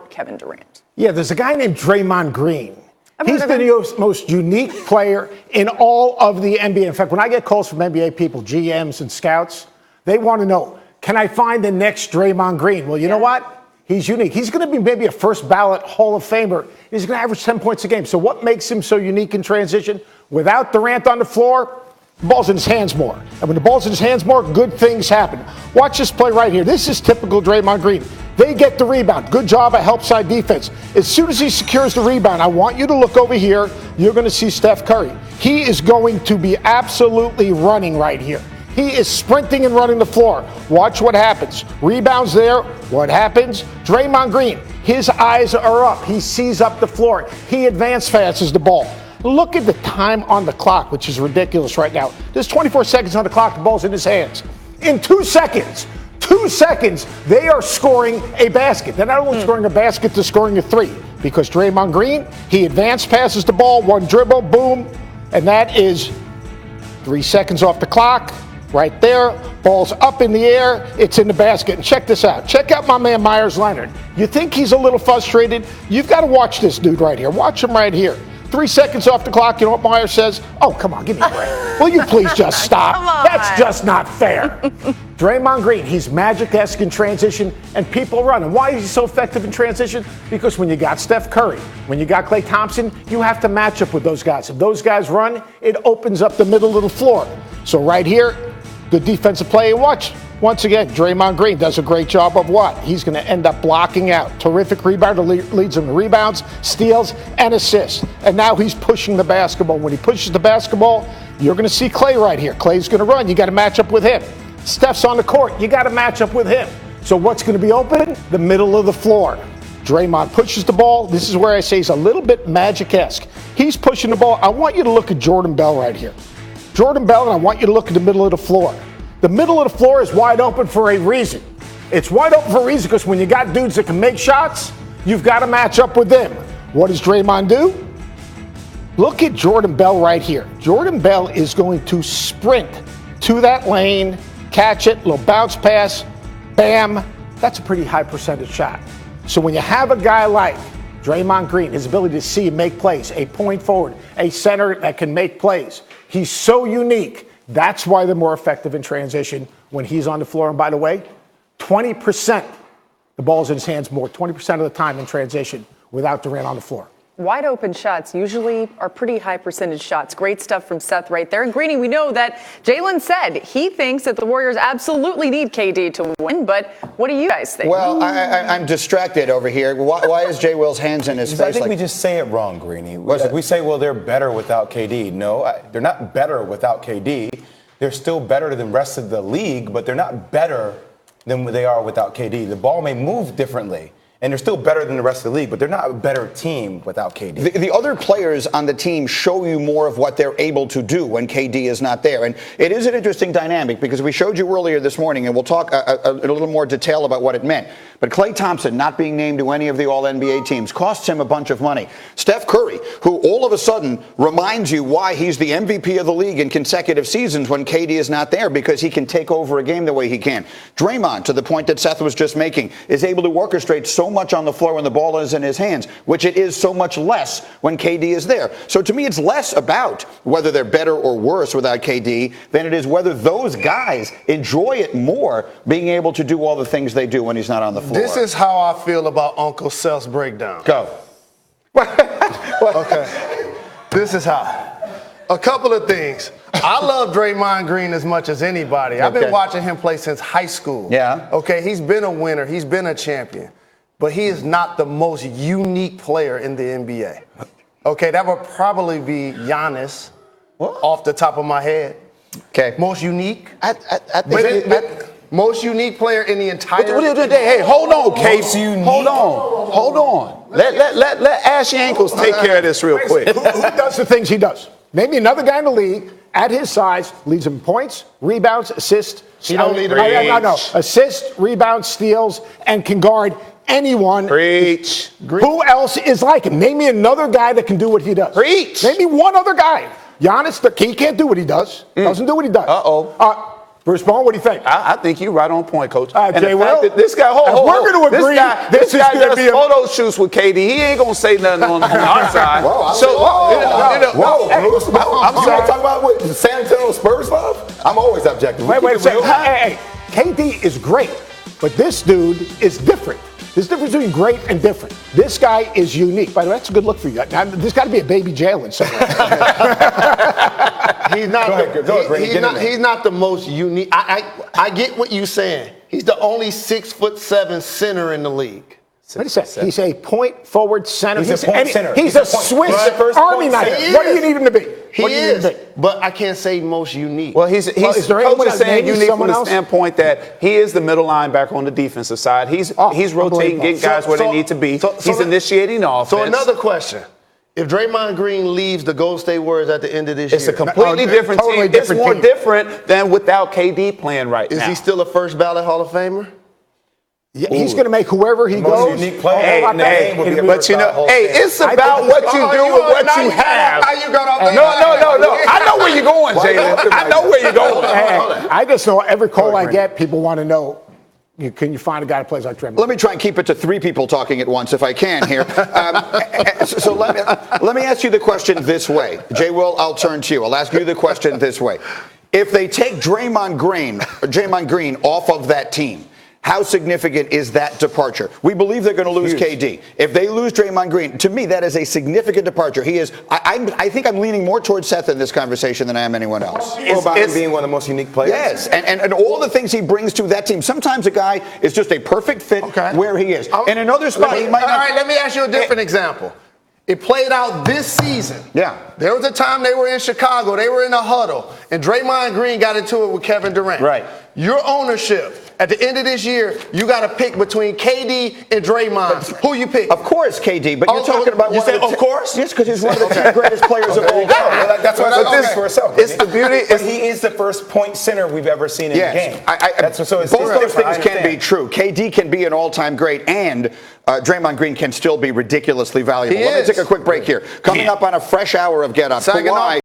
without Kevin Durant? Yeah, there's a guy named Draymond Green. He's the most unique player in all of the NBA. In fact, when I get calls from NBA people, GMs and scouts, they want to know, can I find the next Draymond Green? Well, you know what? He's unique. He's going to be maybe a first ballot Hall of Famer. He's going to average 10 points a game. So what makes him so unique in transition? Without Durant on the floor, the ball's in his hands more. And when the ball's in his hands more, good things happen. Watch this play right here. This is typical Draymond Green. They get the rebound. Good job at help side defense. As soon as he secures the rebound, I want you to look over here. You're going to see Steph Curry. He is going to be absolutely running right here. He is sprinting and running the floor. Watch what happens. Rebounds there. What happens? Draymond Green, his eyes are up. He sees up the floor. He advance passes the ball. Look at the time on the clock, which is ridiculous right now. There's 24 seconds on the clock. The ball's in his hands. In 2 seconds, they are scoring a basket. They're not only scoring a basket, they're scoring a three. Because Draymond Green, he advance passes the ball, one dribble, boom. And that is 3 seconds off the clock. Right there, ball's up in the air, it's in the basket. And check this out. Check out my man Myers Leonard. You think he's a little frustrated? You've got to watch this dude right here. Watch him right here. 3 seconds off the clock, you know what Myers says? Oh, come on, give me a break. Will you please just stop? That's just not fair. Draymond Green, he's Magic-esque in transition, and people run. And why is he so effective in transition? Because when you got Steph Curry, when you got Klay Thompson, you have to match up with those guys. If those guys run, it opens up the middle of the floor. So right here, good defensive play. And watch, once again, Draymond Green does a great job of what? He's going to end up blocking out. Terrific rebounder, leads him to rebounds, steals, and assists. And now he's pushing the basketball. When he pushes the basketball, you're going to see Klay right here. Klay's going to run. You got to match up with him. Steph's on the court. You got to match up with him. So what's going to be open? The middle of the floor. Draymond pushes the ball. This is where I say he's a little bit Magic-esque. He's pushing the ball. I want you to look at Jordan Bell right here. Jordan Bell, and I want you to look at the middle of the floor. The middle of the floor is wide open for a reason. It's wide open for a reason because when you got dudes that can make shots, you've got to match up with them. What does Draymond do? Look at Jordan Bell right here. Jordan Bell is going to sprint to that lane, catch it, little bounce pass, bam. That's a pretty high percentage shot. So when you have a guy like Draymond Green, his ability to see and make plays, a point forward, a center that can make plays, he's so unique. That's why they're more effective in transition when he's on the floor. And by the way, 20%, the ball's in his hands more, 20% of the time in transition without Durant on the floor. Wide open shots usually are pretty high percentage shots. Great stuff from Seth right there. And Greeny, we know that Jalen said he thinks that the Warriors absolutely need KD to win, but what do you guys think? Well, I'm distracted over here. Why is Jay Will's hands in his face? I think we just say it wrong, Greeny. We say, well, they're better without KD. No, they're not better without KD. They're still better than the rest of the league, but they're not better than they are without KD. The ball may move differently. And they're still better than the rest of the league, but they're not a better team without KD. The other players on the team show you more of what they're able to do when KD is not there. And it is an interesting dynamic because we showed you earlier this morning, and we'll talk a little more detail about what it meant. But Klay Thompson not being named to any of the All-NBA teams costs him a bunch of money. Steph Curry, who all of a sudden reminds you why he's the MVP of the league in consecutive seasons when KD is not there, because he can take over a game the way he can. Draymond, to the point that Seth was just making, is able to orchestrate so much on the floor when the ball is in his hands, which it is so much less when KD is there. So to me, it's less about whether they're better or worse without KD than it is whether those guys enjoy it more being able to do all the things they do when he's not on the floor. This is how I feel about Uncle Seth's breakdown. Go. Okay. This is how. A couple of things. I love Draymond Green as much as anybody. I've been watching him play since high school. Yeah. Okay, he's been a winner. He's been a champion. But he is not the most unique player in the NBA. Okay, that would probably be Giannis off the top of my head. Okay. Most unique. Most unique player in the entire. Hey, hold on, KD. Hold on. Let Ashy Ankles take care of this real quick. Who does the things he does? Maybe another guy in the league at his size leads him points, rebounds, assists. He don't need assists, rebounds, steals, and can guard anyone. Preach. Who else is like him? Name me another guy that can do what he does. Preach. Name me one other guy. Giannis, he can't do what he does. Doesn't do what he does. Bruce Bowen, what do you think? I think you're right on point, Coach. All right, and Jay the fact Will, that this guy, we're going to agree, this guy is going to does be photo shoots with KD. He ain't going to say nothing on our side. I'm sorry. Talk about what San Antonio Spurs love. I'm always objective. Wait a second. Hey, KD is great, but this dude is different. There's a difference between great and different. This guy is unique. By the way, that's a good look for you. Now, there's got to be a baby Jalen somewhere. He's not the most unique. I get what you're saying. He's the only 6'7" center in the league. Wait a second. He's a point forward center. He's a point center. He's a Swiss Army knife. What do you need him to be? He is, but I can't say most unique. Well, he's is there Coach anyone is saying else, unique from the else? standpoint that he is the middle linebacker on the defensive side. He's rotating, getting guys where they need to be. He's initiating offense. So another question. If Draymond Green leaves the Golden State Warriors at the end of this year, it's a completely different team. It's more different than without KD playing right now. Is he still a first ballot Hall of Famer? Yeah, he's going to make whoever he goes. Unique player. But it's about what you do with what you have. No. I know where you're going, Jalen. I know where you're going. I just know every call I get, people want to know, can you find a guy that plays like Draymond? Let me try and keep it to 3 people talking at once if I can here. So let me ask you the question this way. Jay Will, I'll turn to you. I'll ask you the question this way. If they take Draymond Green off of that team, how significant is that departure? We believe they're going to lose KD. If they lose Draymond Green, to me, that is a significant departure. He is. I think I'm leaning more towards Seth in this conversation than I am anyone else. About him being one of the most unique players. Yes, and all the things he brings to that team. Sometimes a guy is just a perfect fit where he is. In another spot, he might not. All right, let me ask you a different example. It played out this season. Yeah. There was a time they were in Chicago. They were in a huddle, and Draymond Green got into it with Kevin Durant. Right. Your ownership. At the end of this year, you got to pick between KD and Draymond. Who you pick? Of course, KD. But you're talking about you said, of course? Yes, because he's one of the 10 greatest players of all time. That's what this for itself. It's the beauty. But he is the first point center we've ever seen in the game. Both those things can be true. KD can be an all-time great, and Draymond Green can still be ridiculously valuable. Let me take a quick break here. Coming up on a fresh hour of Get Up. Kawhi